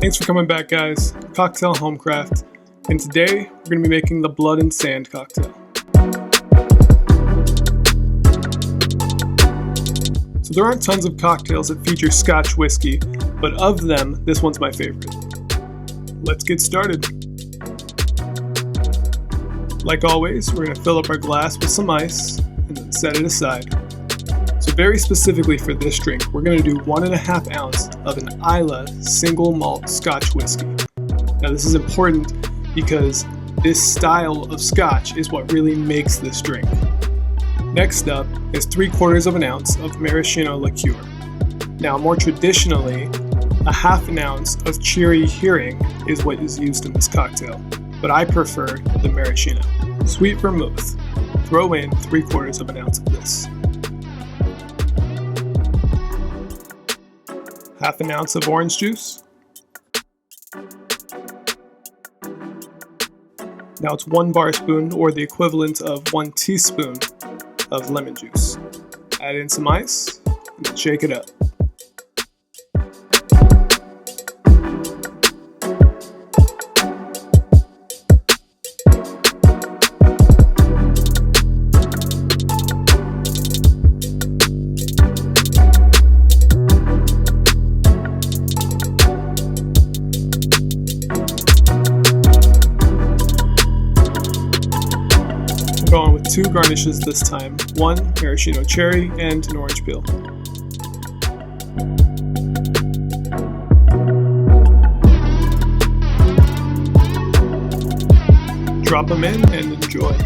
Thanks for coming back, guys. Cocktail Homecraft, and today we're going to be making the Blood and Sand cocktail. So there aren't tons of cocktails that feature Scotch whiskey, but of them, this one's my favorite. Let's get started. Like always, we're going to fill up our glass with some ice and then set it aside. So very specifically for this drink, we're going to do 1.5 ounce of an Islay single malt Scotch whiskey. Now this is important because this style of Scotch is what really makes this drink. Next up is 3/4 ounce of maraschino liqueur. Now more traditionally, 1/2 ounce of cherry heering is what is used in this cocktail, but I prefer the maraschino. Sweet vermouth. Throw in 3/4 ounce of this. 1/2 ounce of orange juice. Now it's 1 bar spoon, or the equivalent of 1 teaspoon of lemon juice. Add in some ice and then shake it up. Going with 2 garnishes this time, 1 maraschino cherry and an orange peel. Drop them in and enjoy.